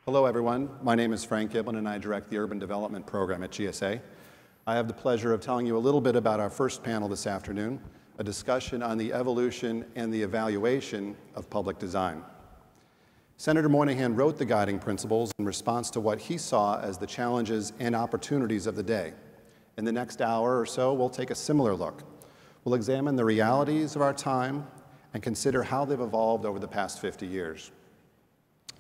Hello, everyone. My name is Frank Giblin, and I direct the Urban Development Program at GSA. I have the pleasure of telling you a little bit about our first panel this afternoon, a discussion on the evolution and the evaluation of public design. Senator Moynihan wrote the guiding principles in response to what he saw as the challenges and opportunities of the day. In the next hour or so, we'll take a similar look. We'll examine the realities of our time and consider how they've evolved over the past 50 years.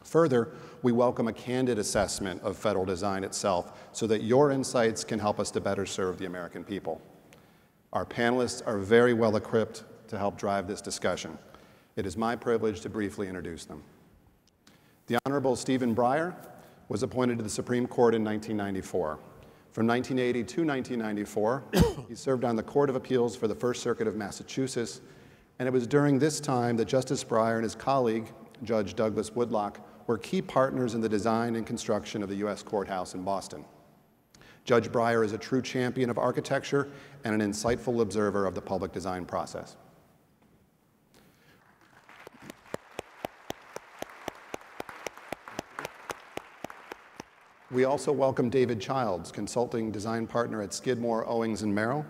Further, we welcome a candid assessment of federal design itself so that your insights can help us to better serve the American people. Our panelists are very well equipped to help drive this discussion. It is my privilege to briefly introduce them. The Honorable Stephen Breyer was appointed to the Supreme Court in 1994. From 1980 to 1994, he served on the Court of Appeals for the First Circuit of Massachusetts, and it was during this time that Justice Breyer and his colleague, Judge Douglas Woodlock, were key partners in the design and construction of the U.S. courthouse in Boston. Judge Breyer is a true champion of architecture and an insightful observer of the public design process. We also welcome David Childs, consulting design partner at Skidmore, Owings, and Merrill.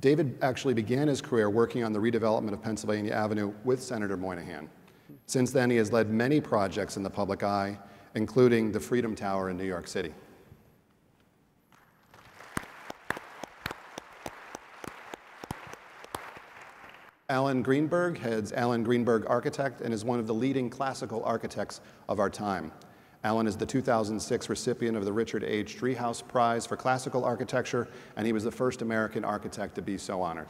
David actually began his career working on the redevelopment of Pennsylvania Avenue with Senator Moynihan. Since then, he has led many projects in the public eye, including the Freedom Tower in New York City. Allan Greenberg heads Allan Greenberg Architect and is one of the leading classical architects of our time. Allan is the 2006 recipient of the Richard H. Driehaus Prize for Classical Architecture, and he was the first American architect to be so honored.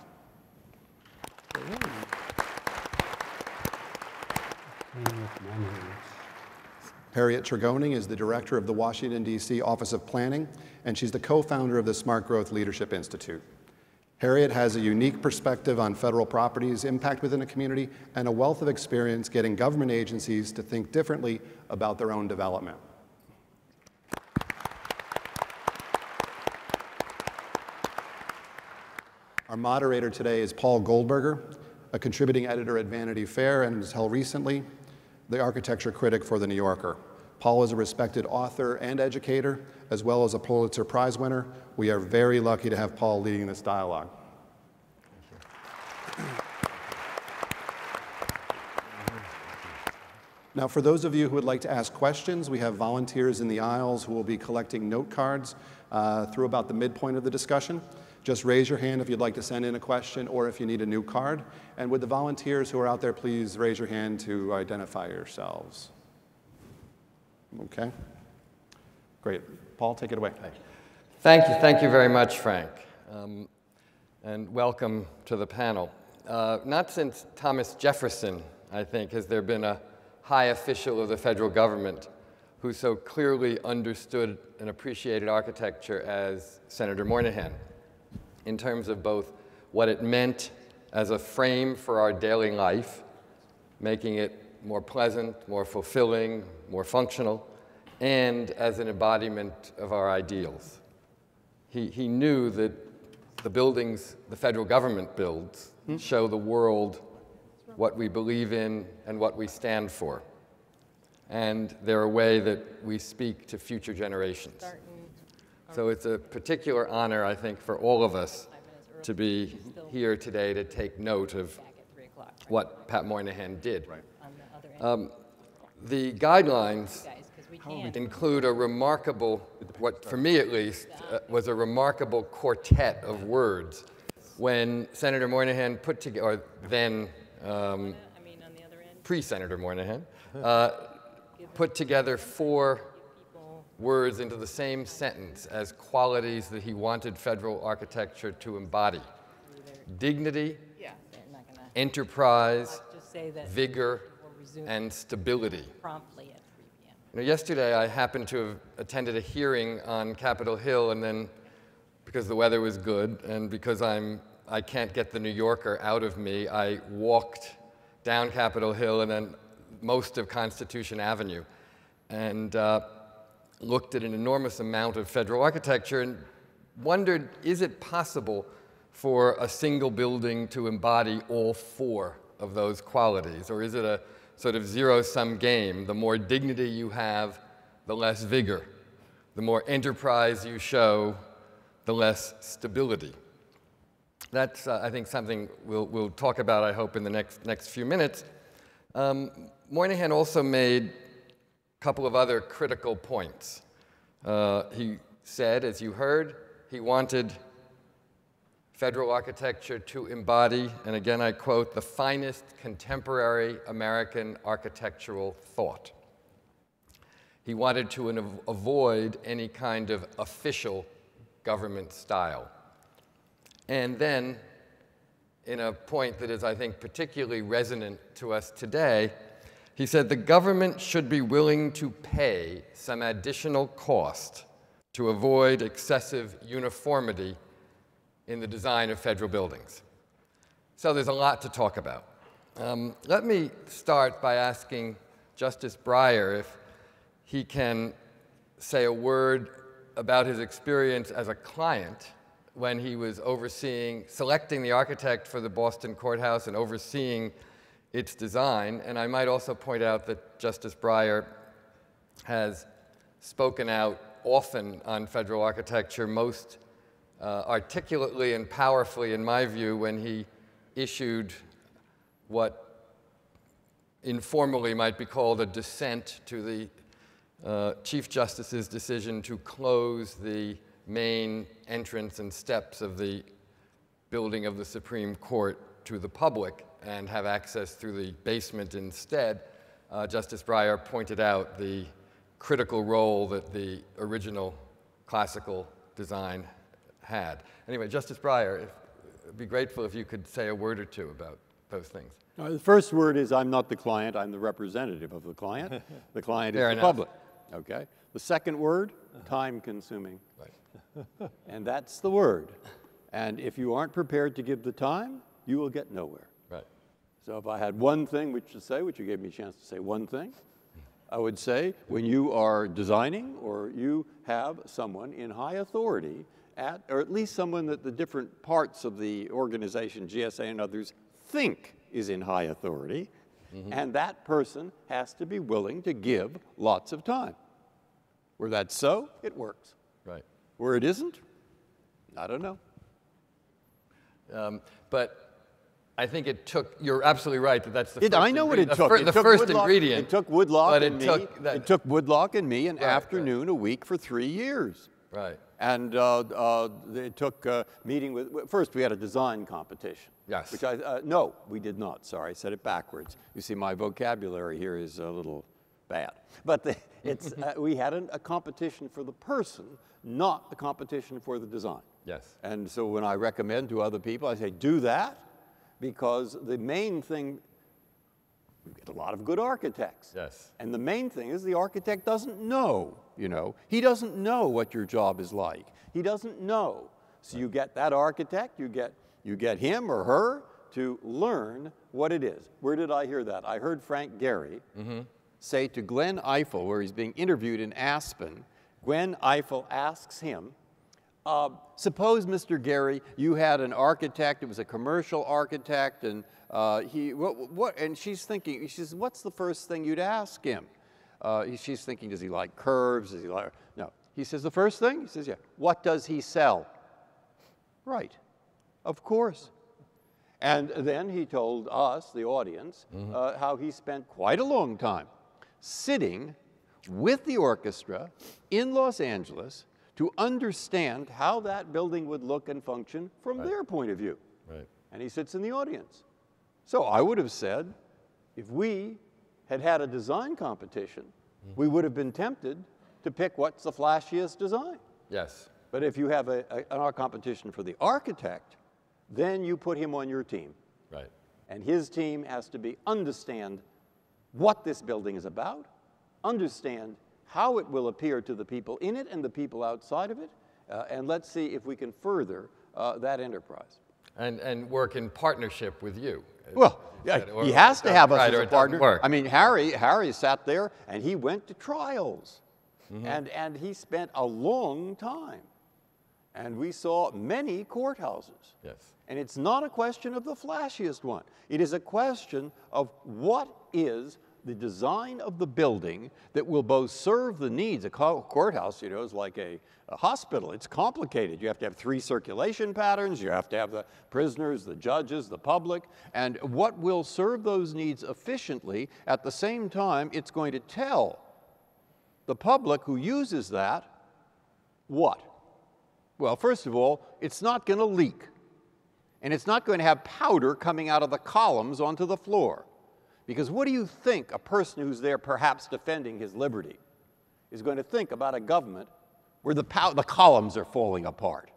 Harriet Tregoning is the director of the Washington, D.C. Office of Planning, and she's the co-founder of the Smart Growth Leadership Institute. Harriet has a unique perspective on federal property's impact within a community and a wealth of experience getting government agencies to think differently about their own development. Our moderator today is Paul Goldberger, a contributing editor at Vanity Fair and until recently the architecture critic for The New Yorker. Paul is a respected author and educator, as well as a Pulitzer Prize winner. We are very lucky to have Paul leading this dialogue. Now, for those of you who would like to ask questions, we have volunteers in the aisles who will be collecting note cards through about the midpoint of the discussion. Just raise your hand if you'd like to send in a question or if you need a new card. And would the volunteers who are out there please raise your hand to identify yourselves? Okay. Great. Paul, take it away. Thank you very much, Frank. And welcome to the panel. Not since Thomas Jefferson, I think, has there been a high official of the federal government who so clearly understood and appreciated architecture as Senator Moynihan, in terms of both what it meant as a frame for our daily life, making it more pleasant, more fulfilling, more functional, and as an embodiment of our ideals. He knew that the buildings the federal government builds show the world what we believe in and what we stand for. And they're a way that we speak to future generations. So it's a particular honor, I think, for all of us to be here today to take note of what Pat Moynihan did. The guidelines include a remarkable, what for me at least, was a remarkable quartet of words when Senator Moynihan put together, or then pre-Senator Moynihan, put together 4 words into the same sentence as qualities that he wanted federal architecture to embody: dignity, enterprise, vigor, and stability. You know, yesterday I happened to have attended a hearing on Capitol Hill, and then because the weather was good and because I can't get the New Yorker out of me, I walked down Capitol Hill and then most of Constitution Avenue and looked at an enormous amount of federal architecture and wondered, is it possible for a single building to embody all 4 of those qualities? Or is it a sort of zero-sum game? The more dignity you have, the less vigor. The more enterprise you show, the less stability. That's, I think, something we'll talk about, I hope, in the next few minutes. Moynihan also made a couple of other critical points. He said, as you heard, he wanted federal architecture to embody, and again I quote, the finest contemporary American architectural thought. He wanted to avoid any kind of official government style. And then, in a point that is, I think, particularly resonant to us today, he said the government should be willing to pay some additional cost to avoid excessive uniformity in the design of federal buildings. So there's a lot to talk about. Let me start by asking Justice Breyer if he can say a word about his experience as a client when he was selecting the architect for the Boston courthouse and overseeing its design. And I might also point out that Justice Breyer has spoken out often on federal architecture, most articulately and powerfully, in my view, when he issued what informally might be called a dissent to the Chief Justice's decision to close the main entrance and steps of the building of the Supreme Court to the public and have access through the basement instead. Justice Breyer pointed out the critical role that the original classical design had. Anyway, Justice Breyer, I'd be grateful if you could say a word or two about those things. The first word is I'm not the client, I'm the representative of the client. The client is the public. Okay. The second word, time-consuming. Right. And that's the word. And if you aren't prepared to give the time, you will get nowhere. Right. So if I had one thing to say, which you gave me a chance to say one thing, I would say when you are designing or you have someone in high authority or at least someone that the different parts of the organization, GSA and others, think is in high authority, and that person has to be willing to give lots of time. Where that's so, it works. Right. Where it isn't, I don't know. But I think it took, you're absolutely right that that's the first I know what it took. The first ingredient. It took Woodlock and me. It took Woodlock and me an afternoon a week for 3 years. Right. And it took meeting with, first we had a design competition. Yes. Which no, we did not, sorry, I said it backwards. You see, my vocabulary here is a little bad. But we had a competition for the person, not a competition for the design. Yes. And so when I recommend to other people, I say, do that, because the main thing, we get a lot of good architects. Yes. And the main thing is the architect doesn't know, you know. He doesn't know what your job is like. He doesn't know. So you get that architect, you get him or her to learn what it is. Where did I hear that? I heard Frank Gehry say to Glenn Eiffel, where he's being interviewed in Aspen, Glenn Eiffel asks him, suppose, Mr. Gehry, you had an architect, it was a commercial architect, and and she's thinking, she says, what's the first thing you'd ask him? She's thinking, does he like curves? Does he like, no. He says, the first thing? He says, yeah. What does he sell? Right. Of course. And then he told us, the audience, how he spent quite a long time sitting with the orchestra in Los Angeles to understand how that building would look and function from their point of view. Right. And he sits in the audience. So I would have said, if we had had a design competition, we would have been tempted to pick what's the flashiest design. Yes. But if you have an competition for the architect, then you put him on your team. Right. And his team has to understand what this building is about, understand how it will appear to the people in it and the people outside of it, and let's see if we can further that enterprise. And work in partnership with you. Well, yeah, he has to have us as a partner. Work. I mean, Harry sat there and he went to trials, and he spent a long time. And we saw many courthouses. Yes. And it's not a question of the flashiest one. It is a question of what is the design of the building that will both serve the needs. A courthouse, you know, is like a hospital. It's complicated. You have to have 3 circulation patterns. You have to have the prisoners, the judges, the public. And what will serve those needs efficiently, at the same time, it's going to tell the public who uses that what? Well, first of all, it's not going to leak. And it's not going to have powder coming out of the columns onto the floor. Because what do you think a person who's there perhaps defending his liberty is going to think about a government where the columns are falling apart?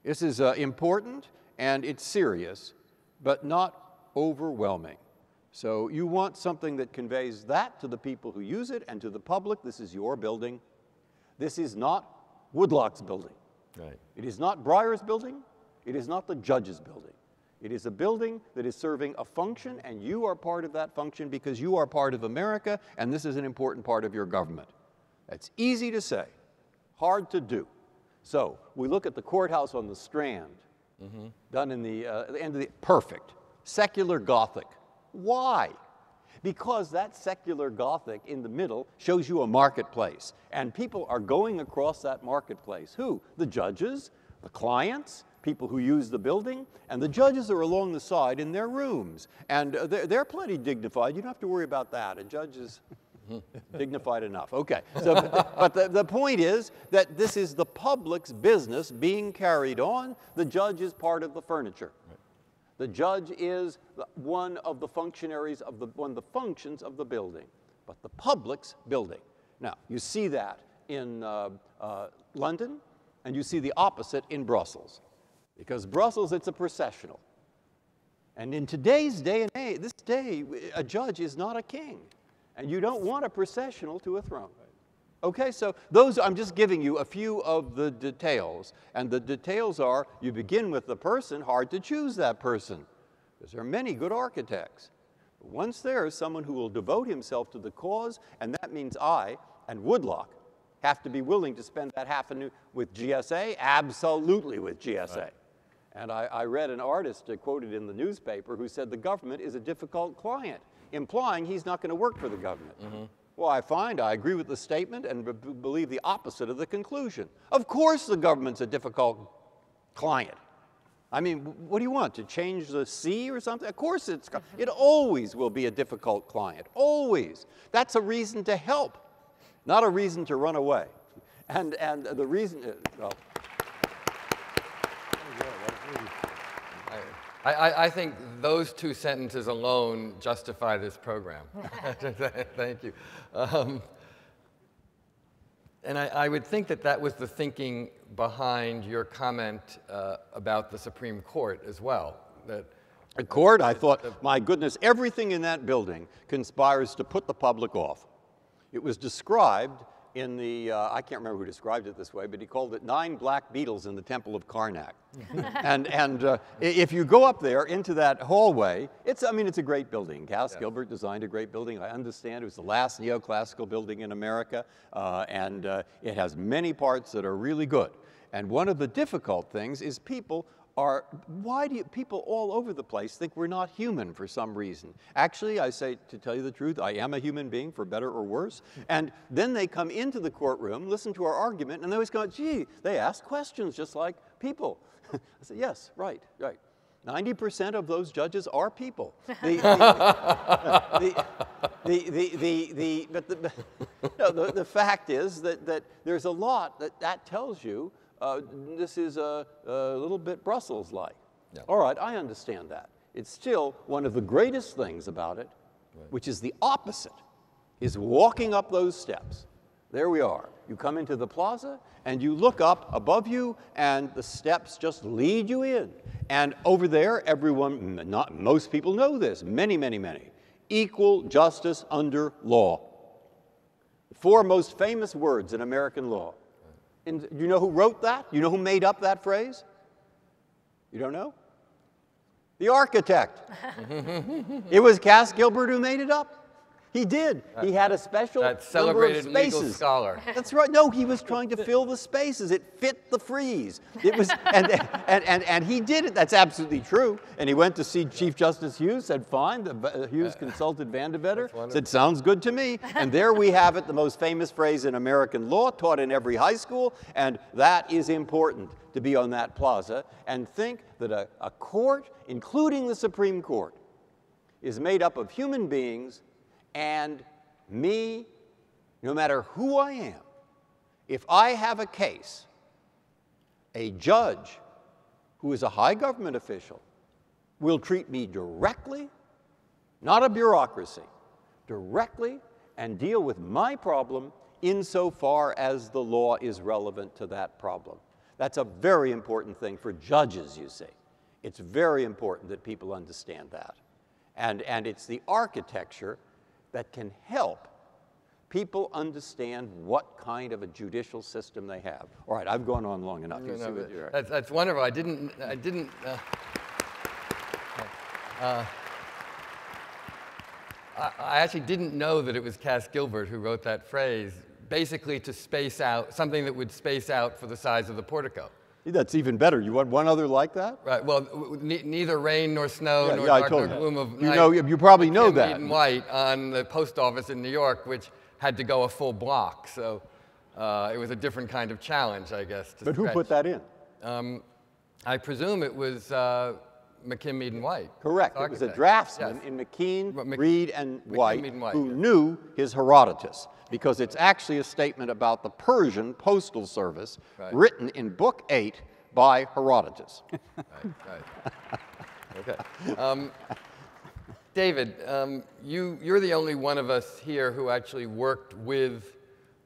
This is important and it's serious, but not overwhelming. So you want something that conveys that to the people who use it and to the public. This is your building. This is not Woodlock's building. Right. It is not Breyer's building. It is not the judge's building. It is a building that is serving a function, and you are part of that function because you are part of America, and this is an important part of your government. That's easy to say, hard to do. So we look at the courthouse on the Strand, done in the end of the, perfect, secular Gothic. Why? Because that secular Gothic in the middle shows you a marketplace, and people are going across that marketplace. Who? The judges, the clients, people who use the building, and the judges are along the side in their rooms. And they're plenty dignified. You don't have to worry about that. A judge is dignified enough. Okay. So, but the point is that this is the public's business being carried on. The judge is part of the furniture. The judge is one of the functionaries of one of the functions of the building, but the public's building. Now, you see that in London, and you see the opposite in Brussels. Because Brussels, it's a processional. And in today's day and age, this day, a judge is not a king. And you don't want a processional to a throne. Okay, so those, I'm just giving you a few of the details. And the details are, you begin with the person, hard to choose that person. Because there are many good architects. But once there is someone who will devote himself to the cause, and that means I and Woodlock have to be willing to spend that half a new with GSA, absolutely with GSA. Right. And I read an artist quoted in the newspaper who said the government is a difficult client, implying he's not going to work for the government. Well, I agree with the statement and believe the opposite of the conclusion. Of course the government's a difficult client. I mean, what do you want, to change the sea or something? Of course it always will be a difficult client, always. That's a reason to help, not a reason to run away. And the reason is, well, I think those 2 sentences alone justify this program. Thank you. And I would think that that was the thinking behind your comment about the Supreme Court as well. That the court, I thought, my goodness, everything in that building conspires to put the public off. It was described in the, I can't remember who described it this way, but he called it 9 black beetles in the Temple of Karnak. and if you go up there into that hallway, it's a great building. Cass Gilbert designed a great building. I understand it was the last neoclassical building in America, and it has many parts that are really good. And one of the difficult things is why do people all over the place think we're not human for some reason? Actually, I say, to tell you the truth, I am a human being, for better or worse. And then they come into the courtroom, listen to our argument, and they always go, gee, they ask questions just like people. I say, yes, right. 90% of those judges are people. The fact is that there's a lot that tells you this is a little bit Brussels-like. Yeah. All right, I understand that. It's still one of the greatest things about it, which is the opposite, is walking up those steps. There we are. You come into the plaza, and you look up above you, and the steps just lead you in. And over there, most people know this, many. Equal justice under law. The 4 most famous words in American law. And you know who wrote that? You know who made up that phrase? You don't know? The architect. It was Cass Gilbert who made it up. He did. He had a special That celebrated number of legal spaces. scholar. That's right. No, he was trying to fill the spaces. It fit the frieze. It was, and he did it. That's absolutely true. And he went to see Chief Justice Hughes, said, fine. Hughes consulted Vanderbilt, said, sounds good to me. And there we have it, the most famous phrase in American law, taught in every high school. And that is important, to be on that plaza and think that a court, including the Supreme Court, is made up of human beings, and me, no matter who I am, if I have a case, a judge who is a high government official will treat me directly, not a bureaucracy, directly, and deal with my problem insofar as the law is relevant to that problem. That's a very important thing for judges, you see. It's very important that people understand that. And it's the architecture that can help people understand what kind of a judicial system they have. All right, I've gone on long enough. That's wonderful. I didn't I actually didn't know that it was Cass Gilbert who wrote that phrase, basically to space out, something that would space out for the size of the portico. That's even better. You want one other like that? Right. Well, neither rain nor snow nor dark nor gloom of night. You probably know that. In white on the post office in New York, which had to go a full block. So it was a different kind of challenge, I guess. But who put that in? I presume it was McKim, Mead, and White. Correct. It was a draftsman in McKean, Reed, and White who knew his Herodotus, because it's actually a statement about the Persian postal service written in Book 8 by Herodotus. Okay. David, you're the only one of us here who actually worked with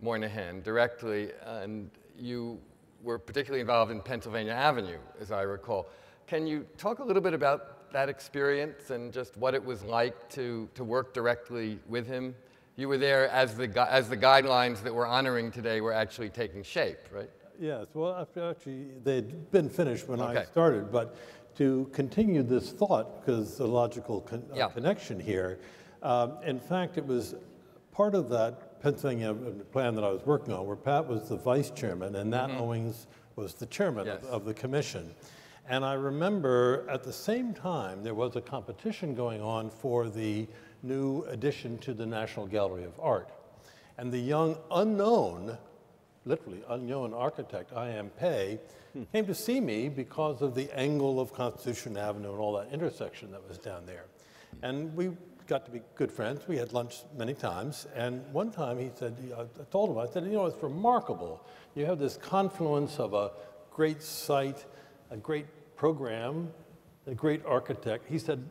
Moynihan directly, and you were particularly involved in Pennsylvania Avenue, as I recall. Can you talk a little bit about that experience and just what it was like to work directly with him? You were there as the guidelines that we're honoring today were actually taking shape, right? Yes, well, actually, they'd been finished when I started, but to continue this thought, because the logical connection here, in fact, it was part of that Pennsylvania plan that I was working on, where Pat was the vice chairman, and Nat Owings was the chairman of the commission. And I remember at the same time, there was a competition going on for the new addition to the National Gallery of Art. And the young unknown, literally unknown architect, I.M. Pei, came to see me because of the angle of Constitution Avenue and all that intersection that was down there. And we got to be good friends. We had lunch many times. And one time he said, I told him, I said, you know, it's remarkable. You have this confluence of a great site, a great program, a great architect. He said,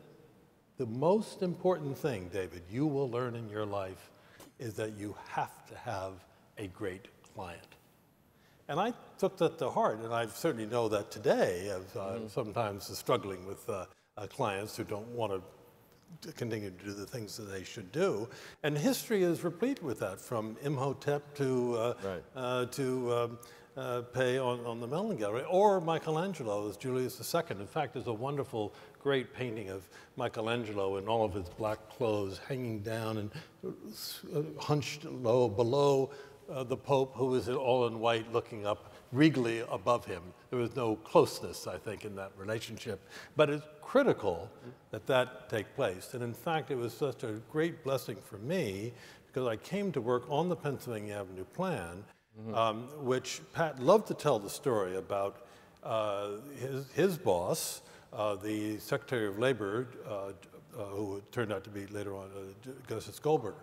the most important thing, David, you will learn in your life is that you have to have a great client. And I took that to heart, and I certainly know that today, as sometimes struggling with clients who don't want to continue to do the things that they should do. And history is replete with that, from Imhotep to Pei on the Mellon Gallery, or Michelangelo as Julius II. In fact, there's a wonderful, great painting of Michelangelo in all of his black clothes, hanging down and hunched low below the Pope, who is all in white, looking up regally above him. There was no closeness, I think, in that relationship. But it's critical that that take place. And in fact, it was such a great blessing for me, because I came to work on the Pennsylvania Avenue plan, which Pat loved to tell the story about his boss, the Secretary of Labor, who turned out to be later on Justice Goldberger,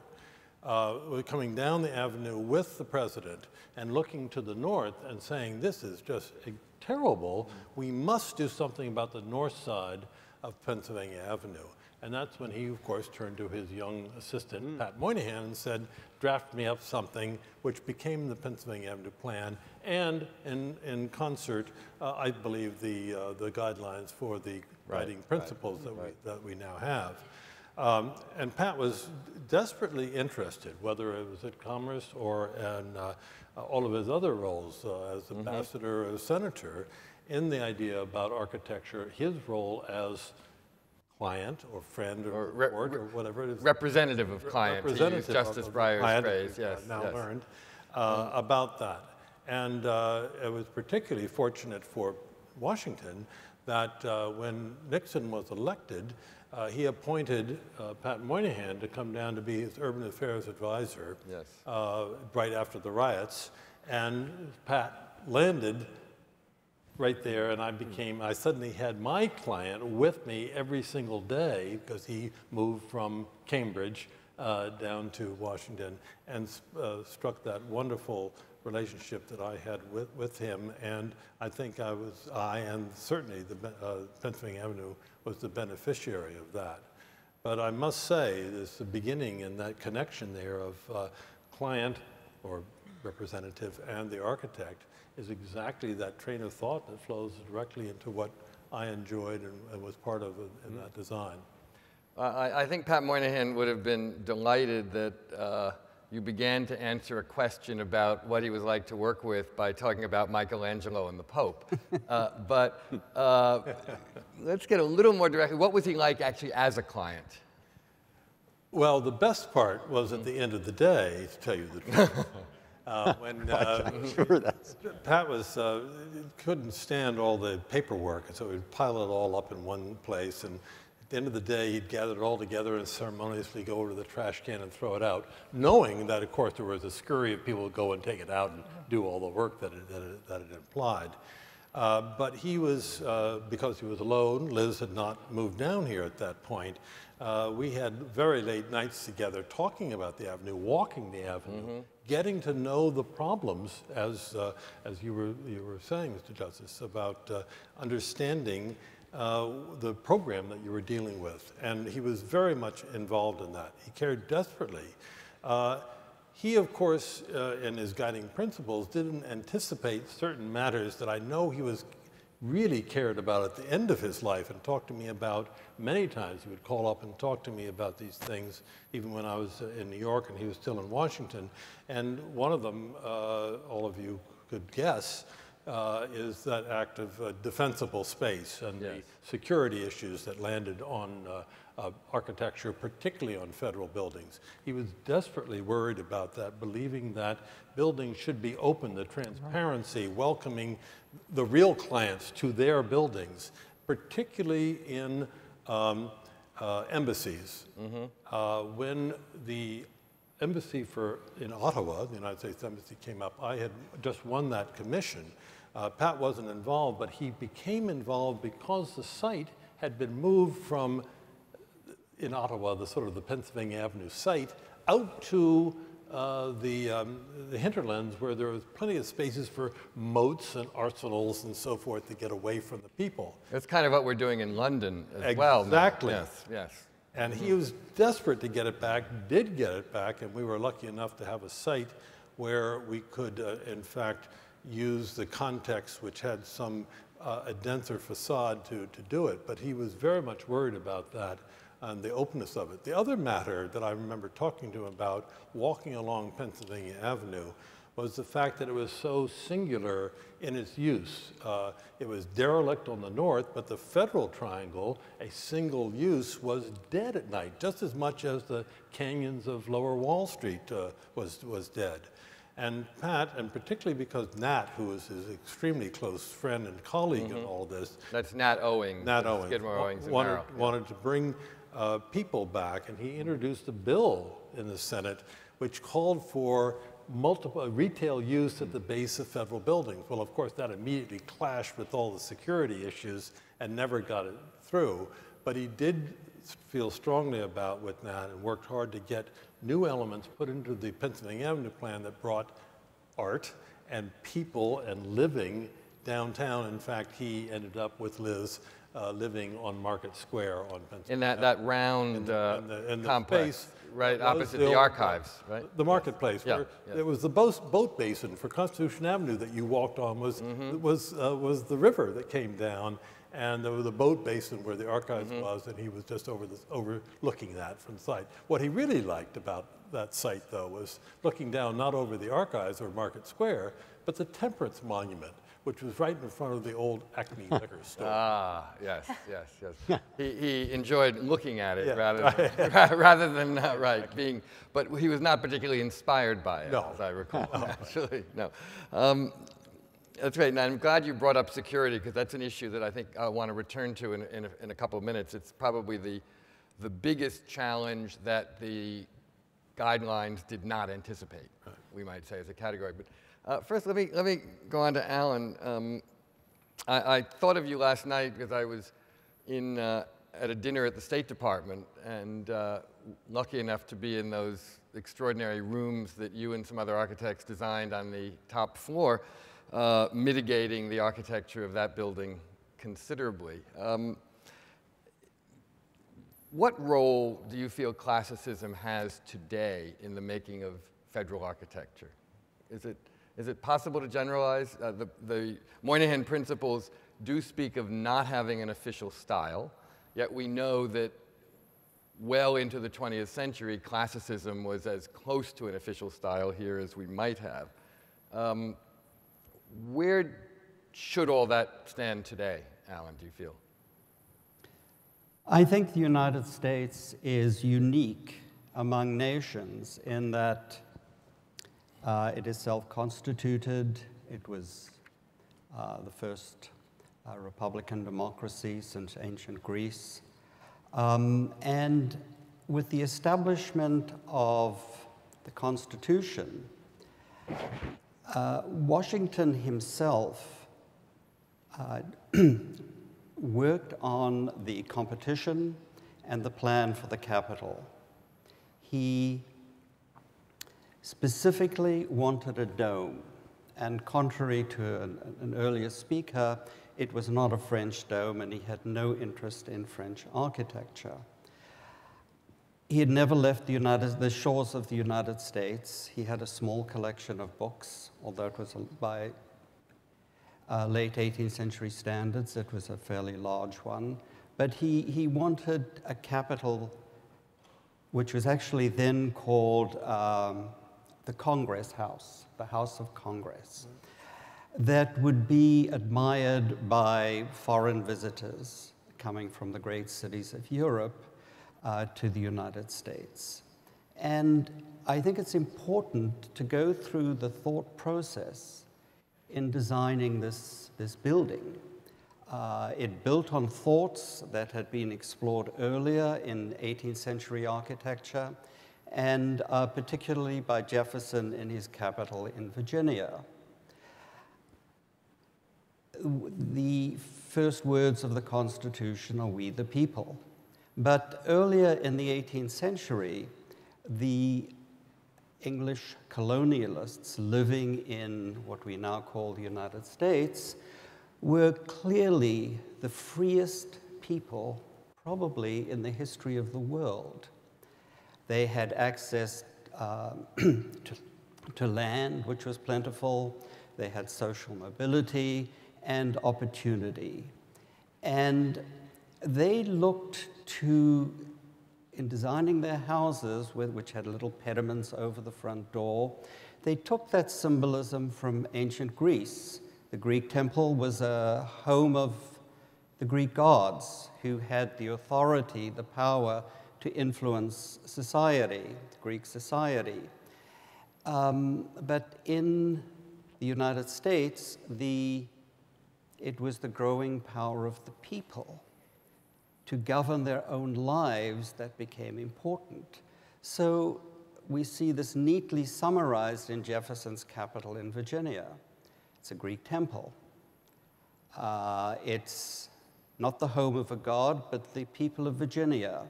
coming down the avenue with the president and looking to the north and saying, this is just terrible. We must do something about the north side of Pennsylvania Avenue. And that's when he, of course, turned to his young assistant, Pat Moynihan, and said, draft me up something, which became the Pennsylvania Avenue Plan, and in concert, I believe, the guidelines for the guiding principles that we now have. And Pat was desperately interested, whether it was at Commerce or in all of his other roles as ambassador or senator, in the idea about architecture, his role as client or friend or court or whatever it is. Representative of client, to use Justice Breyer's phrase, yes. Now learned about that. And it was particularly fortunate for Washington that when Nixon was elected, he appointed Pat Moynihan to come down to be his urban affairs advisor right after the riots. And Pat landed right there, and I suddenly had my client with me every single day because he moved from Cambridge down to Washington and struck that wonderful relationship that I had with him. And I think I and certainly the Pennsylvania Avenue was the beneficiary of that. But I must say, there's the beginning and that connection there of client or representative and the architect is exactly that train of thought that flows directly into what I enjoyed and was part of in that design. I think Pat Moynihan would have been delighted that you began to answer a question about what he was like to work with by talking about Michelangelo and the Pope. But let's get a little more directly. What was he like actually as a client? Well, the best part was at the end of the day, to tell you the truth. When Pat couldn't stand all the paperwork, and so he'd pile it all up in one place. And at the end of the day, he'd gather it all together and ceremoniously go over to the trash can and throw it out, knowing that, of course, there was a scurry of people who would go and take it out and do all the work that it implied. But he was, because he was alone, Liz had not moved down here at that point. We had very late nights together talking about the avenue, walking the avenue, getting to know the problems, as you were saying, Mr. Justice, about understanding the program that you were dealing with. And he was very much involved in that. He cared desperately. He, of course, in his guiding principles, didn't anticipate certain matters that I know he was really cared about at the end of his life and talked to me about many times. He would call up and talk to me about these things, even when I was in New York and he was still in Washington. And one of them, all of you could guess, is that act of defensible space and the security issues that landed on architecture, particularly on federal buildings. He was desperately worried about that, believing that buildings should be open, the transparency, welcoming the real clients to their buildings, particularly in embassies. When the embassy in Ottawa, the United States Embassy, came up, I had just won that commission. Pat wasn't involved, but he became involved because the site had been moved from, in Ottawa, the sort of the Pennsylvania Avenue site, out to the hinterlands where there was plenty of spaces for moats and arsenals and so forth to get away from the people. That's kind of what we're doing in London as well. Exactly. Yes. And he was desperate to get it back, did get it back, and we were lucky enough to have a site where we could, in fact, use the context, which had a denser facade to do it. But he was very much worried about that and the openness of it. The other matter that I remember talking to him about, walking along Pennsylvania Avenue, was the fact that it was so singular in its use. It was derelict on the north, but the Federal Triangle, a single use, was dead at night, just as much as the canyons of Lower Wall Street was dead. And Pat, and particularly because Nat, who was his extremely close friend and colleague in all this. That's Nat Owings. Nat Owings. Skidmore, Owings, and wanted, Merrill. wanted to bring people back, and he introduced a bill in the Senate which called for multiple retail use at the base of federal buildings. Well, of course, that immediately clashed with all the security issues and never got it through. But he did feel strongly about with Nat and worked hard to get new elements put into the Pennsylvania Avenue plan that brought art and people and living downtown. In fact, he ended up with Liz living on Market Square on Pennsylvania. In that round complex, space, right opposite the archives, right? The marketplace, Yeah, where yeah. there was the boat basin for Constitution Avenue that you walked on was the river that came down, and there was the boat basin where the archives was, and he was just overlooking that from the site. What he really liked about that site, though, was looking down not over the archives or Market Square, but the Temperance Monument, which was right in front of the old Acme liquor store. Ah, yes, yes, yes. He enjoyed looking at it Yeah. rather than right being, but he was not particularly inspired by it, No. as I recall. Actually, no. That's great, and I'm glad you brought up security because that's an issue that I think I want to return to in a couple of minutes. It's probably the biggest challenge that the guidelines did not anticipate, we might say, as a category. But first, let me go on to Allan. I thought of you last night because I was at a dinner at the State Department and lucky enough to be in those extraordinary rooms that you and some other architects designed on the top floor, mitigating the architecture of that building considerably. What role do you feel classicism has today in the making of federal architecture? Is it possible to generalize? The Moynihan principles do speak of not having an official style, yet we know that well into the 20th century, classicism was as close to an official style here as we might have. Where should all that stand today, Allan, do you feel? I think the United States is unique among nations in that it is self-constituted. It was the first republican democracy since ancient Greece. And with the establishment of the Constitution, Washington himself worked on the competition and the plan for the Capitol. He specifically wanted a dome, and contrary to an earlier speaker, it was not a French dome, and he had no interest in French architecture. He had never left the shores of the United States. He had a small collection of books, although it was by late 18th century standards, it was a fairly large one. But he wanted a capital which was actually then called the Congress House, the House of Congress, that would be admired by foreign visitors coming from the great cities of Europe to the United States. And I think it's important to go through the thought process in designing this building. It built on thoughts that had been explored earlier in 18th century architecture, and particularly by Jefferson in his capital in Virginia. The first words of the Constitution are "we the people." But earlier in the 18th century, the English colonialists living in what we now call the United States were clearly the freest people probably in the history of the world. They had access to land, which was plentiful. They had social mobility and opportunity. And they looked to, in designing their houses, which had little pediments over the front door, they took that symbolism from ancient Greece. The Greek temple was a home of the Greek gods who had the authority, the power to influence society, Greek society. But in the United States, it was the growing power of the people to govern their own lives that became important. So we see this neatly summarized in Jefferson's capital in Virginia. It's a Greek temple. It's not the home of a god, but the people of Virginia.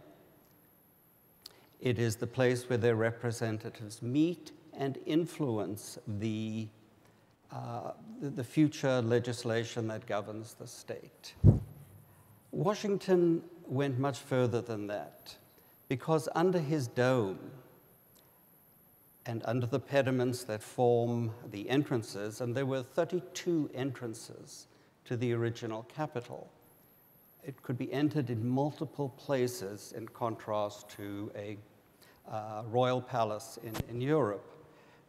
It is the place where their representatives meet and influence the future legislation that governs the state. Washington went much further than that, because under his dome and under the pediments that form the entrances, and there were 32 entrances to the original Capitol, it could be entered in multiple places in contrast to a royal palace in Europe.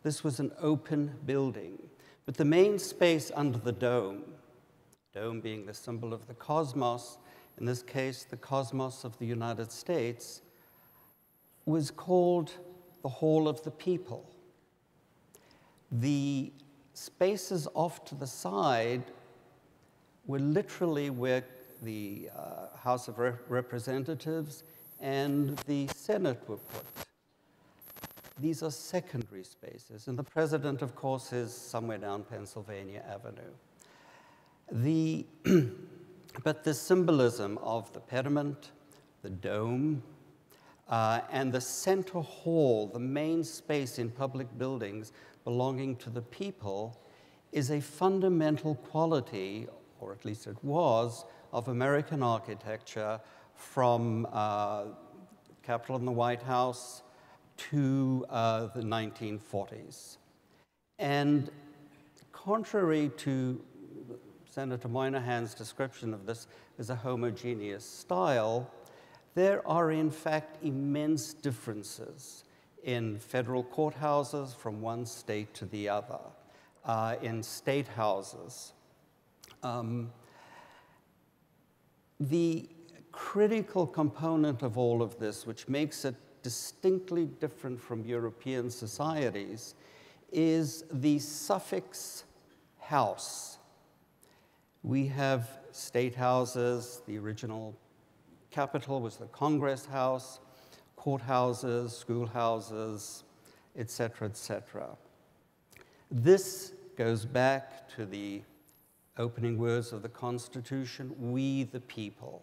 This was an open building. But the main space under the dome being the symbol of the cosmos, in this case, the cosmos of the United States, was called the Hall of the People. The spaces off to the side were literally where the House of Representatives and the Senate were put. These are secondary spaces, and the president, of course, is somewhere down Pennsylvania Avenue. But the symbolism of the pediment, the dome, and the center hall, the main space in public buildings belonging to the people, is a fundamental quality, or at least it was, of American architecture from Capitol and the White House to the 1940s. And contrary to Senator Moynihan's description of this as a homogeneous style, there are in fact immense differences in federal courthouses from one state to the other, in state houses. The critical component of all of this, which makes it distinctly different from European societies, is the suffix house. We have state houses. The original Capitol was the Congress House, courthouses, schoolhouses, et cetera, et cetera. This goes back to the opening words of the Constitution, "We the people."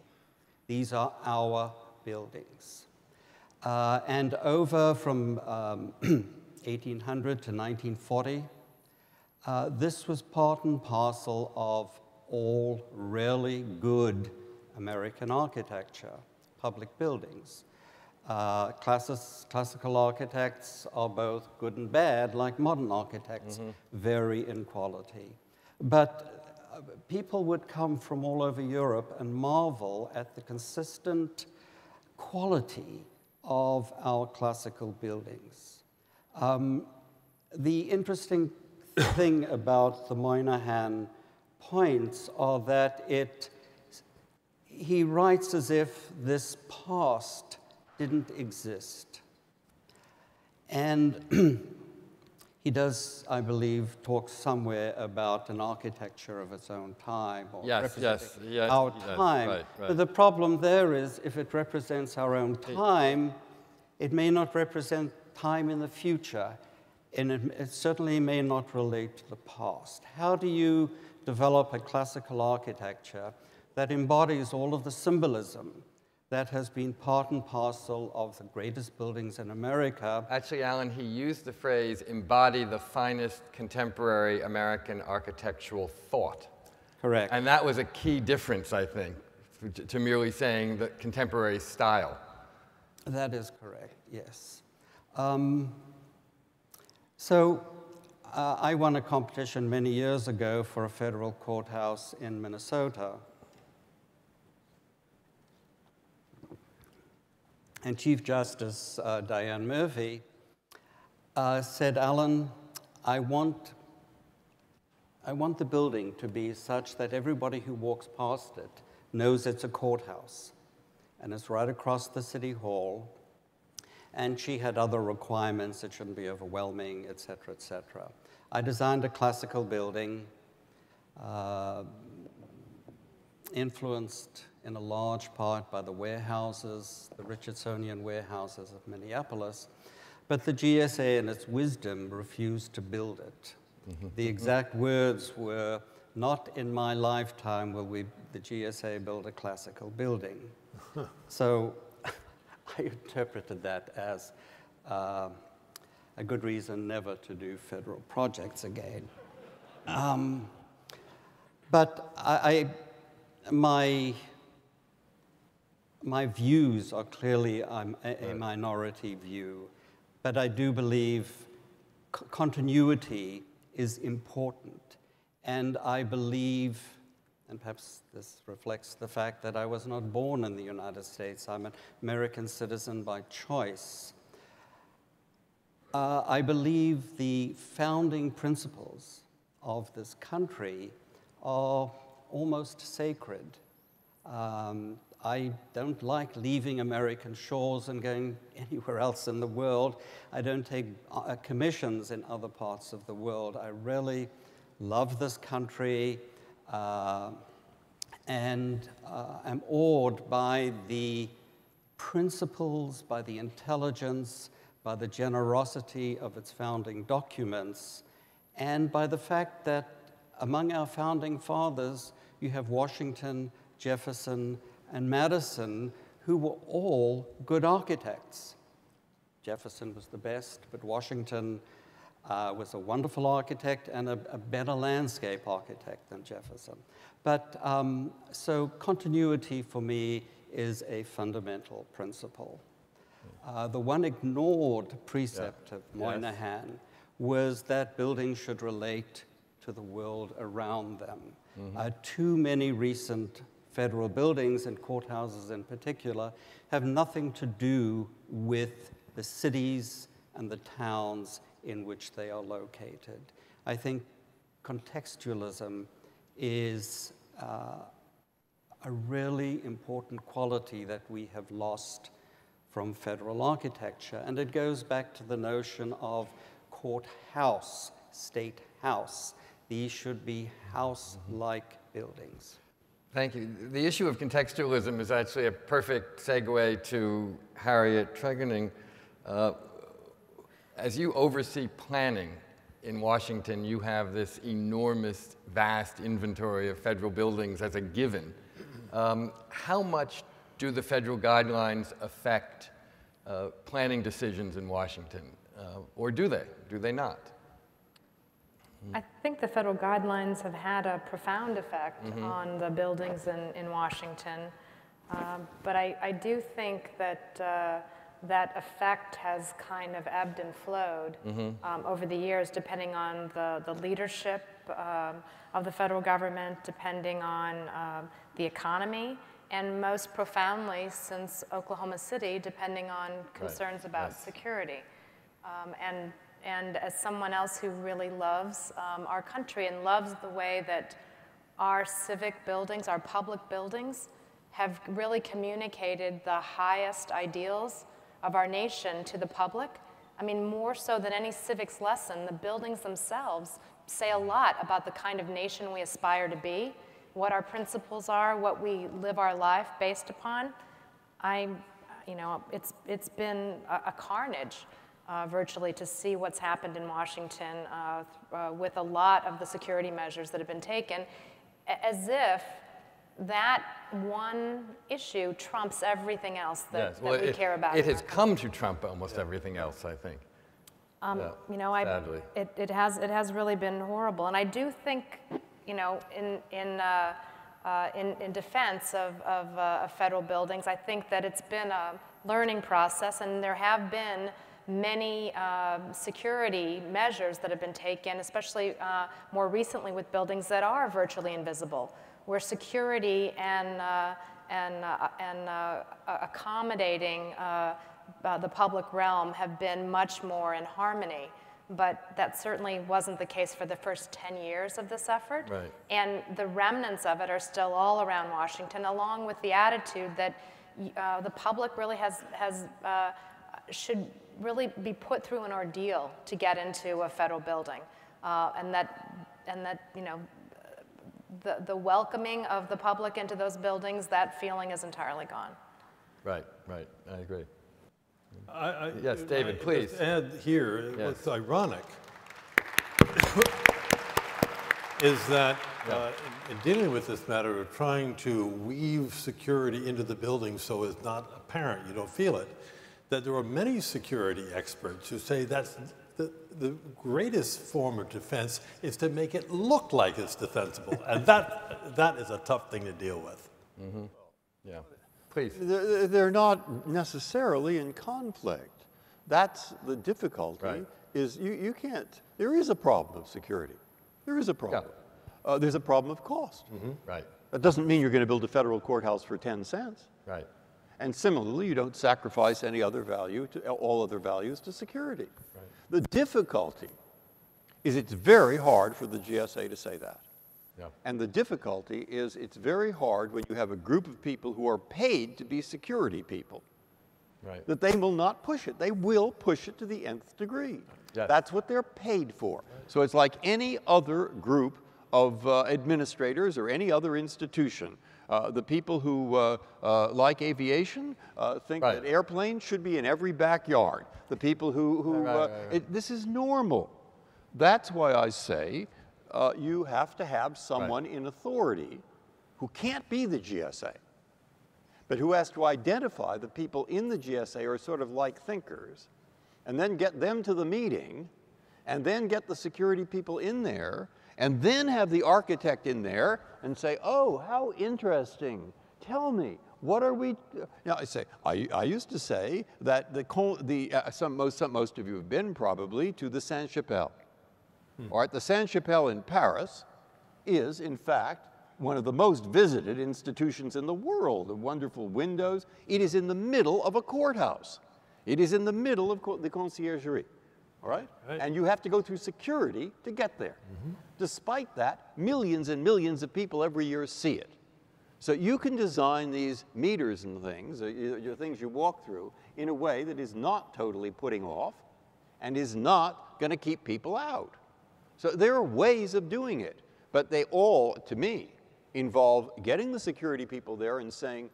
These are our buildings. And over from 1800 to 1940, this was part and parcel of all really good American architecture, public buildings. Classical architects are both good and bad, like modern architects, vary in quality. But people would come from all over Europe and marvel at the consistent quality of our classical buildings. The interesting thing about the Moynihan points are that he writes as if this past didn't exist. And he does, I believe, talk somewhere about an architecture of its own time, or representing our time. Right. But the problem there is, if it represents our own time, it may not represent time in the future, and it certainly may not relate to the past. How do you develop a classical architecture that embodies all of the symbolism that has been part and parcel of the greatest buildings in America? Actually, Allan, he used the phrase, embody the finest contemporary American architectural thought. Correct. And that was a key difference, I think, to merely saying the contemporary style. That is correct, yes. I won a competition many years ago for a federal courthouse in Minnesota. And Chief Justice Diane Murphy said, "Allan, I want the building to be such that everybody who walks past it knows it's a courthouse. And it's right across the city hall." And she had other requirements. It shouldn't be overwhelming, et cetera, et cetera. I designed a classical building, influenced in a large part by the warehouses, the Richardsonian warehouses of Minneapolis. But the GSA, in its wisdom, refused to build it. The exact words were, "Not in my lifetime will the GSA build a classical building." So I interpreted that as a good reason never to do federal projects again. But my views are clearly a minority view, but I do believe continuity is important. And I believe, and perhaps this reflects the fact that I was not born in the United States, I'm an American citizen by choice. I believe the founding principles of this country are almost sacred. I don't like leaving American shores and going anywhere else in the world. I don't take commissions in other parts of the world. I really love this country and am awed by the principles, by the intelligence, by the generosity of its founding documents, and by the fact that among our founding fathers, you have Washington, Jefferson, and Madison, who were all good architects. Jefferson was the best, but Washington was a wonderful architect and a better landscape architect than Jefferson. But so continuity for me is a fundamental principle. The one ignored precept of Moynihan was that buildings should relate to the world around them. Too many recent federal buildings, and courthouses in particular, have nothing to do with the cities and the towns in which they are located. I think contextualism is a really important quality that we have lost from federal architecture, and it goes back to the notion of courthouse, state house. These should be house-like buildings. Thank you. The issue of contextualism is actually a perfect segue to Harriet Tregoning. As you oversee planning in Washington, you have this enormous, vast inventory of federal buildings as a given. How much do the federal guidelines affect planning decisions in Washington? Or do they? Do they not? I think the federal guidelines have had a profound effect on the buildings in Washington. But I do think that that effect has kind of ebbed and flowed over the years, depending on the leadership of the federal government, depending on the economy, and most profoundly, since Oklahoma City, depending on concerns about security. And as someone else who really loves our country and loves the way that our civic buildings, our public buildings, have really communicated the highest ideals of our nation to the public. I mean, more so than any civics lesson, the buildings themselves say a lot about the kind of nation we aspire to be, what our principles are, what we live our life based upon. It's been a carnage. Virtually to see what's happened in Washington with a lot of the security measures that have been taken, as if that one issue trumps everything else that we care about. It has come to trump almost everything else, I think. Sadly. It has really been horrible, and I do think, in defense of federal buildings, I think that it's been a learning process, and there have been many security measures that have been taken, especially more recently with buildings that are virtually invisible, where security and accommodating the public realm have been much more in harmony. But that certainly wasn't the case for the first 10 years of this effort. Right. And the remnants of it are still all around Washington, along with the attitude that the public really should really be put through an ordeal to get into a federal building, and that the welcoming of the public into those buildings, that feeling is entirely gone. Right. I agree. Yes, David, please. Just add here, what's ironic is that in dealing with this matter of trying to weave security into the building so it's not apparent, you don't feel it, that there are many security experts who say that's the greatest form of defense is to make it look like it's defensible. And that is a tough thing to deal with. Yeah, please. They're not necessarily in conflict. That's the difficulty, is you can't, there is a problem of security. There is a problem. Yeah. There's a problem of cost. Right. That doesn't mean you're going to build a federal courthouse for 10 cents. Right. And similarly, you don't sacrifice any other value to all other values to security. Right. The difficulty is it's very hard for the GSA to say that. Yeah. And the difficulty is it's very hard when you have a group of people who are paid to be security people. Right. That they will not push it. They will push it to the nth degree. Yes. That's what they're paid for. So it's like any other group of administrators or any other institution. The people who like aviation think Right. that airplanes should be in every backyard. The people who this is normal. That's why I say you have to have someone in authority who can't be the GSA, but who has to identify the people in the GSA are sort of like thinkers, and then get them to the meeting, and then get the security people in there, and then have the architect in there and say, oh, how interesting. Tell me, what are we? Now, I used to say that most of you have been probably to the Sainte-Chapelle. All right, the Sainte-Chapelle in Paris is, in fact, one of the most visited institutions in the world. The wonderful windows. It is in the middle of a courthouse. It is in the middle of the conciergerie. All right? And you have to go through security to get there. Despite that, millions and millions of people every year see it. So you can design these meters and things, your things you walk through, in a way that is not totally putting off and is not going to keep people out. So there are ways of doing it, but they all, to me, involve getting the security people there and saying,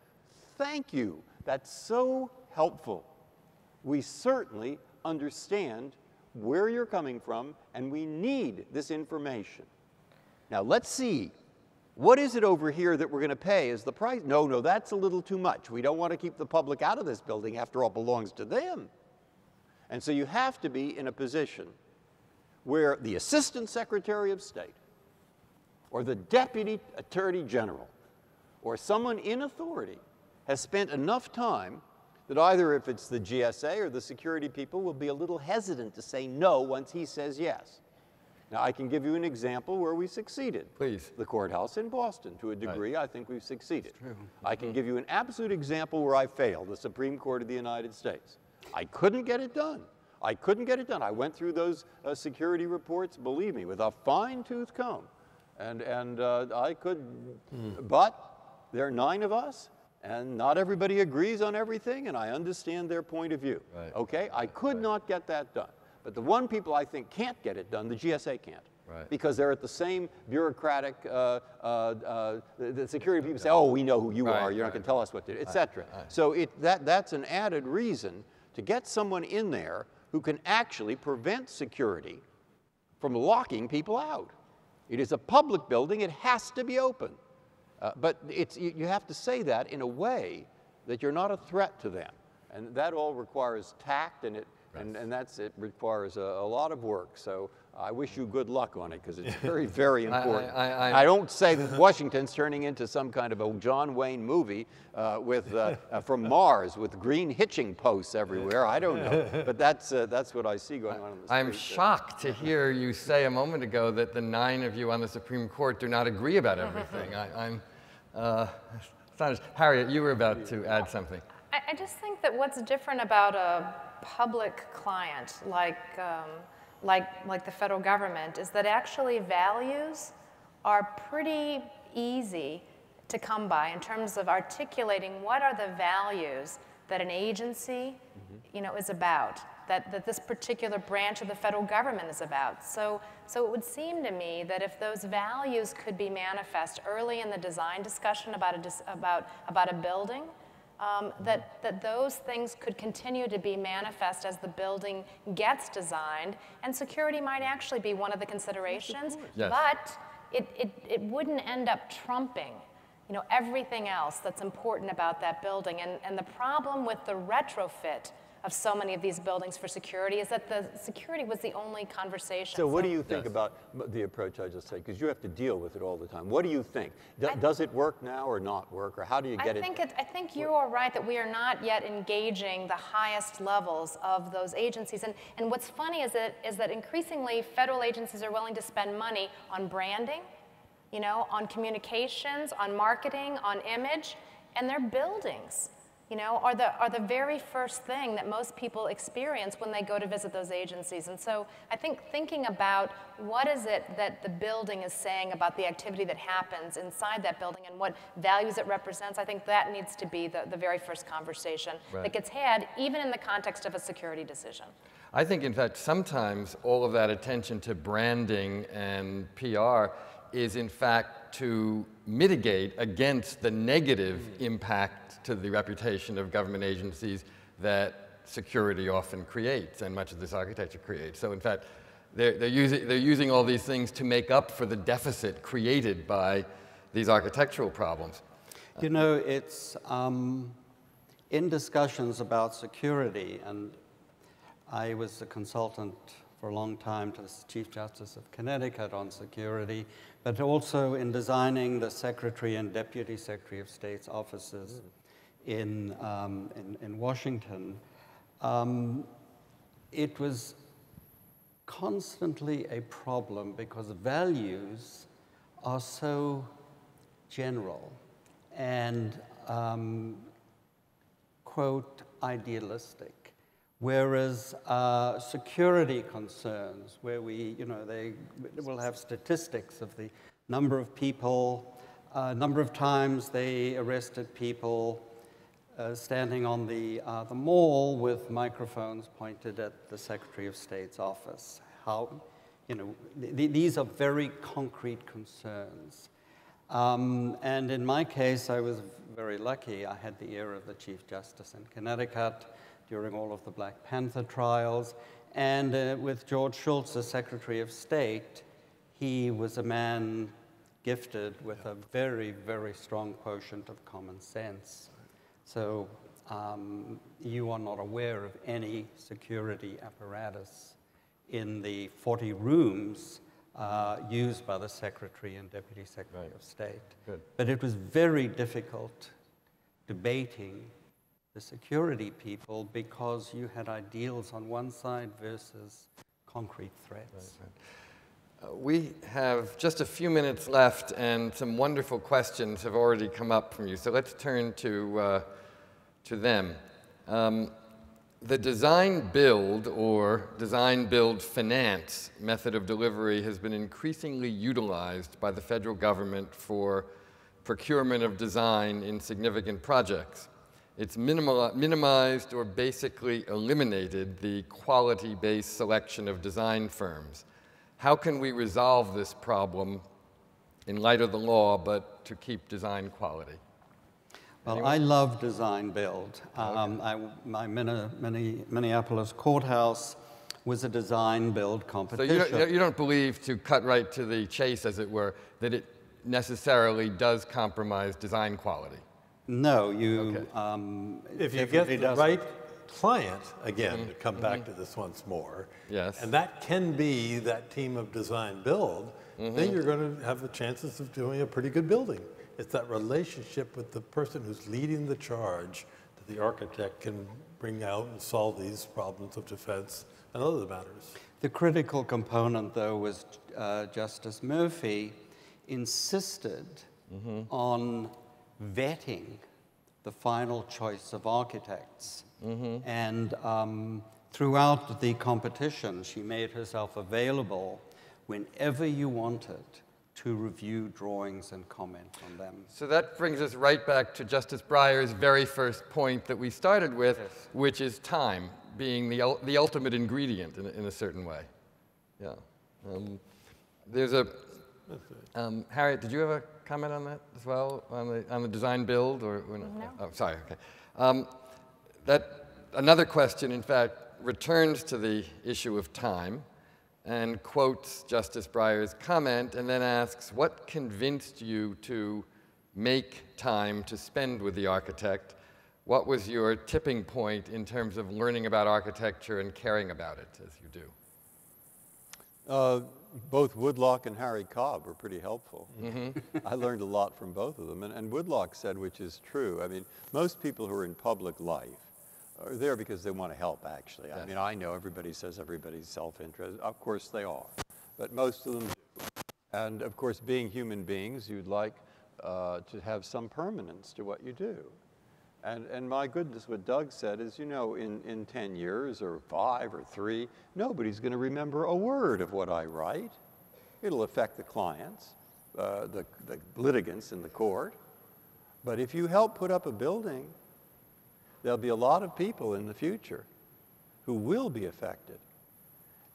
thank you, that's so helpful. We certainly understand where you're coming from, and we need this information. Now, let's see, what is it over here that we're going to pay as the price? No, that's a little too much. We don't want to keep the public out of this building. After all, it belongs to them. And so you have to be in a position where the Assistant Secretary of State or the Deputy Attorney General or someone in authority has spent enough time that either if it's the GSA or the security people will be a little hesitant to say no once he says yes. Now, I can give you an example where we succeeded. Please. The courthouse in Boston. To a degree, I think we've succeeded. True. I can give you an absolute example where I failed, the Supreme Court of the United States. I couldn't get it done. I couldn't get it done. I went through those security reports, believe me, with a fine-tooth comb. And I could, but there are 9 of us, and not everybody agrees on everything, and I understand their point of view. Right. Okay? I could not get that done. But the one people I think can't get it done, the GSA can't. Right. Because they're at the same bureaucratic, the security people say, oh, we know who you are, you're not going to tell us what to do, et cetera. So that's an added reason to get someone in there who can actually prevent security from locking people out. It is a public building, it has to be open. But you have to say that in a way that you're not a threat to them. And that all requires tact, and it requires a lot of work. So I wish you good luck on it, because it's very, very important. I don't say that Washington's turning into some kind of a John Wayne movie from Mars with green hitching posts everywhere. I don't know. But that's what I see going on in the street. I'm shocked to hear you say a moment ago that the 9 of you on the Supreme Court do not agree about everything. I'm astonished. Harriet, you were about to add something. I just think that what's different about a public client like the federal government is that actually values are pretty easy to come by in terms of articulating what are the values that an agency is about, that this particular branch of the federal government is about. So it would seem to me that if those values could be manifest early in the design discussion about a building, that those things could continue to be manifest as the building gets designed, and security might actually be one of the considerations, yes. But it wouldn't end up trumping everything else that's important about that building. And the problem with the retrofit of so many of these buildings for security is that the security was the only conversation. So what do you think about the approach I just said? Because you have to deal with it all the time. What do you think? Does it work now or not work? Or how do you get it? I think you are right that we are not yet engaging the highest levels of those agencies. And what's funny is that increasingly federal agencies are willing to spend money on branding, on communications, on marketing, on image, and their buildings you know, are the very first thing that most people experience when they go to visit those agencies. And so I think thinking about what is it that the building is saying about the activity that happens inside that building and what values it represents, I think that needs to be the very first conversation that gets had, even in the context of a security decision. I think, in fact, sometimes all of that attention to branding and PR is, in fact, to mitigate against the negative impact to the reputation of government agencies that security often creates and much of this architecture creates. So, in fact, they're using all these things to make up for the deficit created by these architectural problems. You know, it's in discussions about security, and I was a consultant for a long time to the Chief Justice of Connecticut on security, but also in designing the Secretary and Deputy Secretary of State's offices in Washington. It was constantly a problem because values are so general and, quote, idealistic. Whereas security concerns, where they will have statistics of the number of people, number of times they arrested people standing on the mall with microphones pointed at the Secretary of State's office. These are very concrete concerns. And in my case, I was very lucky. I had the ear of the Chief Justice in Connecticut during all of the Black Panther trials. And with George Shultz, the Secretary of State, he was a man gifted with a very, very strong quotient of common sense. So you are not aware of any security apparatus in the 40 rooms used by the Secretary and Deputy Secretary of State. Good. But it was very difficult debating the security people because you had ideals on one side versus concrete threats. We have just a few minutes left, and some wonderful questions have already come up from you. So let's turn to them. The design-build or design-build-finance method of delivery has been increasingly utilized by the federal government for procurement of design in significant projects. It's minimized or basically eliminated the quality-based selection of design firms. How can we resolve this problem in light of the law, but to keep design quality? Well, Anyone? I love design build. My Minneapolis courthouse was a design build competition. So you don't believe, to cut right to the chase, as it were, that it necessarily does compromise design quality? No, if you get the right client, again, to come back to this once more, yes, and that can be that team of design build, then you're going to have the chances of doing a pretty good building. It's that relationship with the person who's leading the charge that the architect can bring out and solve these problems of defense and other matters. The critical component, though, was Justice Murphy insisted on vetting the final choice of architects. And throughout the competition, she made herself available whenever you wanted to review drawings and comment on them. So that brings us right back to Justice Breyer's very first point that we started with, which is time being the ultimate ingredient in a certain way. Yeah. There's a Harriet, did you have a comment on that as well, on the design build, or no? Oh, sorry. Okay. Another question, in fact, returns to the issue of time and quotes Justice Breyer's comment and then asks, what convinced you to make time to spend with the architect? What was your tipping point in terms of learning about architecture and caring about it, as you do? Both Woodlock and Harry Cobb were pretty helpful. I learned a lot from both of them. And Woodlock said, which is true, I mean, most people who are in public life are there because they want to help, actually. I mean, I know everybody says everybody's self-interest. Of course they are. But most of them do. And of course, being human beings, you'd like to have some permanence to what you do. And my goodness, what Doug said is, you know, in 10 years or 5 or 3, nobody's going to remember a word of what I write. It'll affect the clients, the litigants in the court. But if you help put up a building, there'll be a lot of people in the future who will be affected.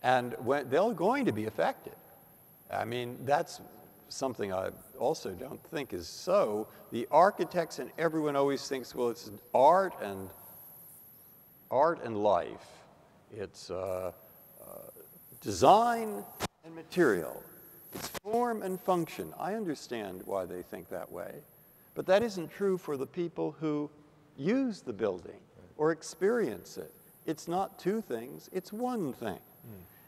And they're going to be affected. I mean, that's something I also don't think is so. The architects and everyone always thinks, well, it's art and life. It's design and material. It's form and function. I understand why they think that way. But that isn't true for the people who use the building or experience it. It's not two things, it's one thing.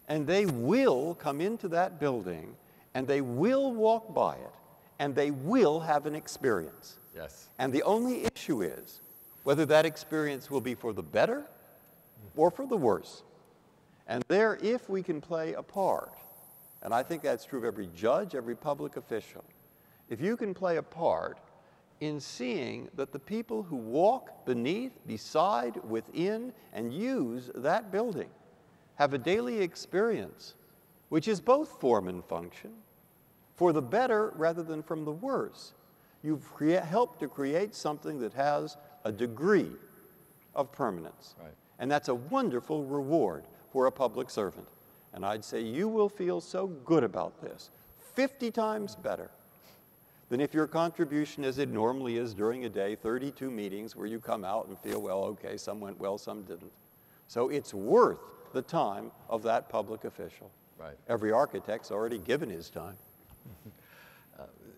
And they will come into that building, and they will walk by it, and they will have an experience. Yes. And the only issue is whether that experience will be for the better or for the worse. And there, if we can play a part, and I think that's true of every judge, every public official, if you can play a part in seeing that the people who walk beneath, beside, within, and use that building have a daily experience which is both form and function, for the better rather than from the worse, you've helped to create something that has a degree of permanence. Right. And that's a wonderful reward for a public servant. And I'd say you will feel so good about this, 50 times better than if your contribution, as it normally is during a day, 32 meetings where you come out and feel, well, okay, some went well, some didn't. So it's worth the time of that public official. Right. Every architect's already given his time.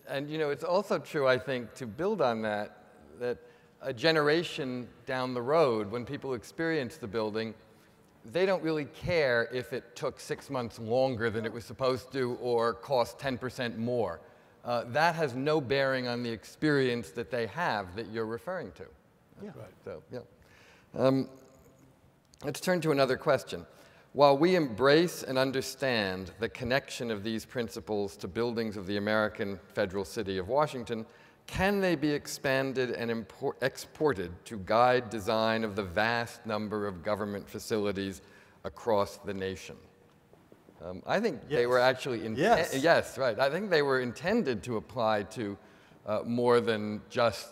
And you know, it's also true, I think, to build on that, that a generation down the road, when people experience the building, they don't really care if it took 6 months longer than it was supposed to or cost 10% more. That has no bearing on the experience that they have that you're referring to. Yeah. Right. So, yeah. Let's turn to another question. While we embrace and understand the connection of these principles to buildings of the American federal city of Washington, can they be expanded and exported to guide design of the vast number of government facilities across the nation? I think they were actually yes, right. I think they were intended to apply to more than just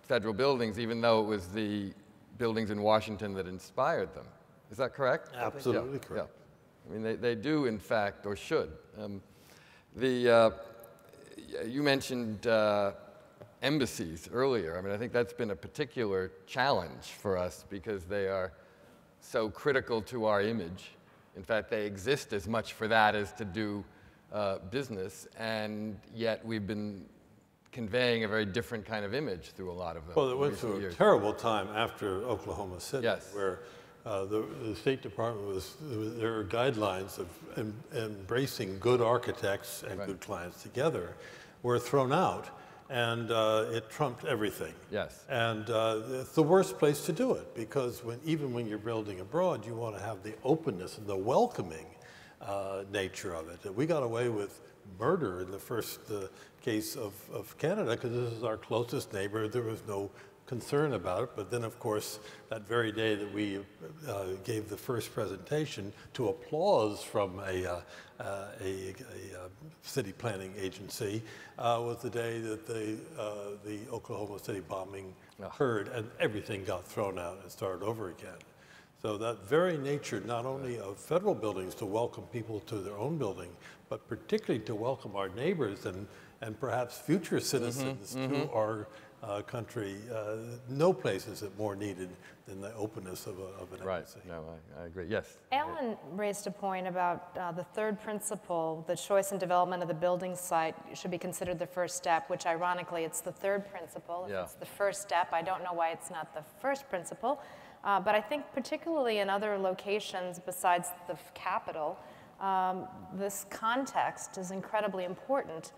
federal buildings, even though it was the buildings in Washington that inspired them. Is that correct? Absolutely correct. Yeah. I mean, they do, in fact, or should. You mentioned embassies earlier. I mean, I think that's been a particular challenge for us because they are so critical to our image. In fact, they exist as much for that as to do business, and yet we've been conveying a very different kind of image through a lot of them. Well, it went through a terrible time after Oklahoma City, yes, where the State Department there were guidelines of embracing good architects and good clients together were thrown out, and it trumped everything. Yes. And it's the worst place to do it, because even when you're building abroad, you want to have the openness and the welcoming nature of it. We got away with murder in the first case of Canada because this is our closest neighbor. There was no concern about it, but then of course that very day that we gave the first presentation to applause from a city planning agency was the day that the Oklahoma City bombing occurred, and everything got thrown out and started over again. So that very nature, not only of federal buildings to welcome people to their own building, but particularly to welcome our neighbors and perhaps future citizens to our country. No place is it more needed than the openness of an embassy. Right. No, I agree. Yes. Allan raised a point about the third principle, the choice and development of the building site should be considered the first step, which ironically it's the third principle. If it's the first step, I don't know why it's not the first principle. But I think particularly in other locations besides the capital, this context is incredibly important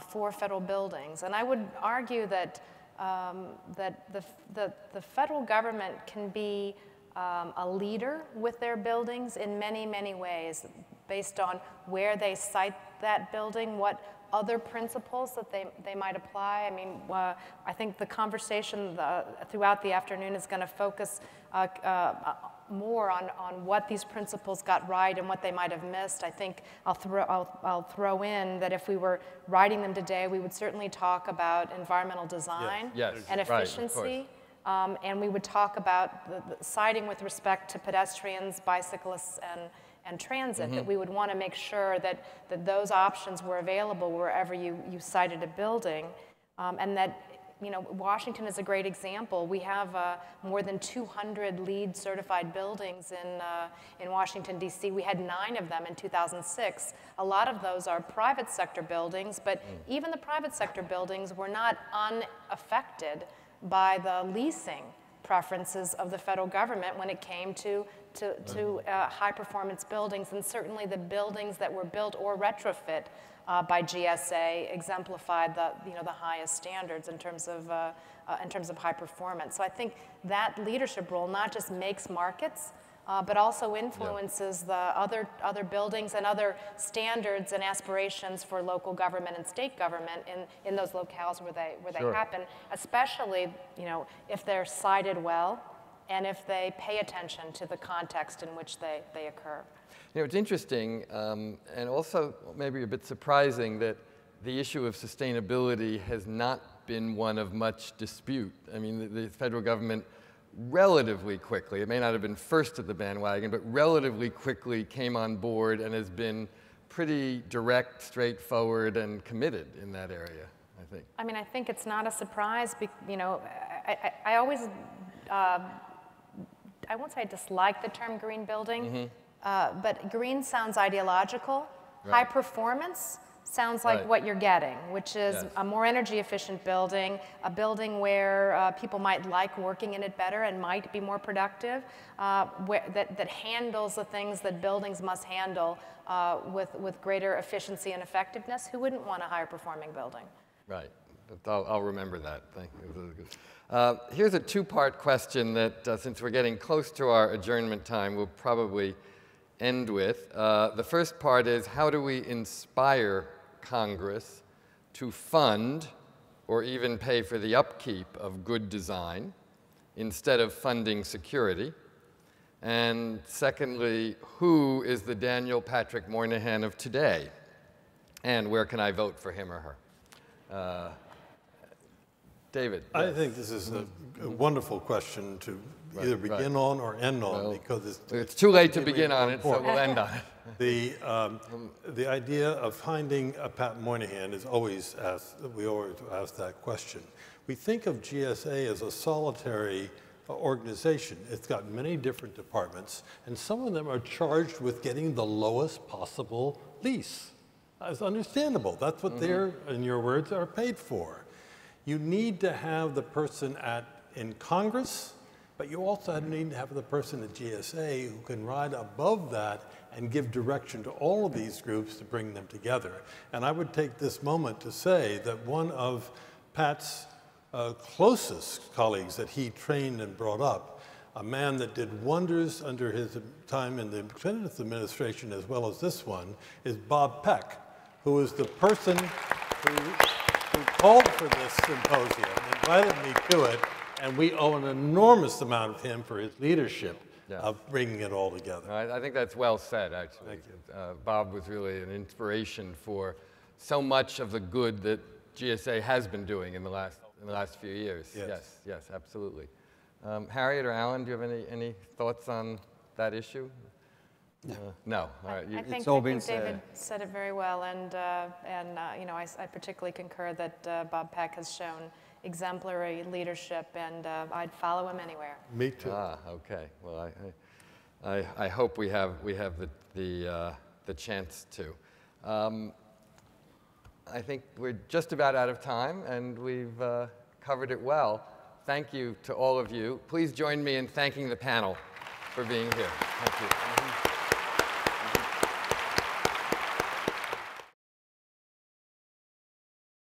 for federal buildings. And I would argue that the federal government can be a leader with their buildings in many, many ways, based on where they site that building, what other principles that they might apply. I mean, I think the conversation throughout the afternoon is going to focus more on what these principles got right and what they might have missed. I think I'll throw in that if we were writing them today, we would certainly talk about environmental design and efficiency. Right, and we would talk about the siting with respect to pedestrians, bicyclists, and transit, that we would want to make sure that those options were available wherever you sited a building, and that, you know, Washington is a great example. We have more than 200 LEED certified buildings in Washington, D.C. We had 9 of them in 2006. A lot of those are private sector buildings, but even the private sector buildings were not unaffected by the leasing preferences of the federal government when it came to high-performance buildings, and certainly the buildings that were built or retrofit by GSA exemplified the highest standards in terms of high performance. So I think that leadership role not just makes markets, but also influences the other buildings and other standards and aspirations for local government and state government in those locales where they happen, especially, you know, if they're sited well and if they pay attention to the context in which they occur. You know, it's interesting and also maybe a bit surprising that the issue of sustainability has not been one of much dispute. I mean, the federal government relatively quickly, it may not have been first at the bandwagon, but relatively quickly came on board and has been pretty direct, straightforward, and committed in that area, I think. I mean, I think it's not a surprise. You know, I always, I won't say I dislike the term green building, but green sounds ideological. Right. High performance sounds like what you're getting, which is a more energy efficient building, a building where people might like working in it better and might be more productive, that handles the things that buildings must handle with greater efficiency and effectiveness. Who wouldn't want a higher performing building? Right. I'll remember that. Thank you. Here's a two-part question that, since we're getting close to our adjournment time, we'll probably end with. The first part is, how do we inspire Congress to fund or even pay for the upkeep of good design instead of funding security? And secondly, who is the Daniel Patrick Moynihan of today? And where can I vote for him or her? David. I think this is a wonderful question to either begin on or end on, because it's too late to begin on it, so we'll end on it. The idea of finding a Pat Moynihan is always asked, we always ask that question. We think of GSA as a solitary organization. It's got many different departments, and some of them are charged with getting the lowest possible lease. It's understandable. That's what they're, in your words, are paid for. You need to have the person in Congress, but you also need to have the person at GSA who can ride above that and give direction to all of these groups to bring them together. And I would take this moment to say that one of Pat's closest colleagues that he trained and brought up, a man that did wonders under his time in the Kennedy administration as well as this one, is Bob Peck, who is the person who called for this symposium, invited me to it, and we owe an enormous amount of him for his leadership of bringing it all together. I think that's well said, actually. Thank you. Bob was really an inspiration for so much of the good that GSA has been doing in the last few years. Yes, absolutely. Harriet or Allan, do you have any thoughts on that issue? No. All right. I think David said it very well, and you know, I particularly concur that Bob Peck has shown exemplary leadership, and I'd follow him anywhere. Me too. Okay. Well, I hope we have the chance to. I think we're just about out of time, and we've covered it well. Thank you to all of you. Please join me in thanking the panel for being here. Thank you.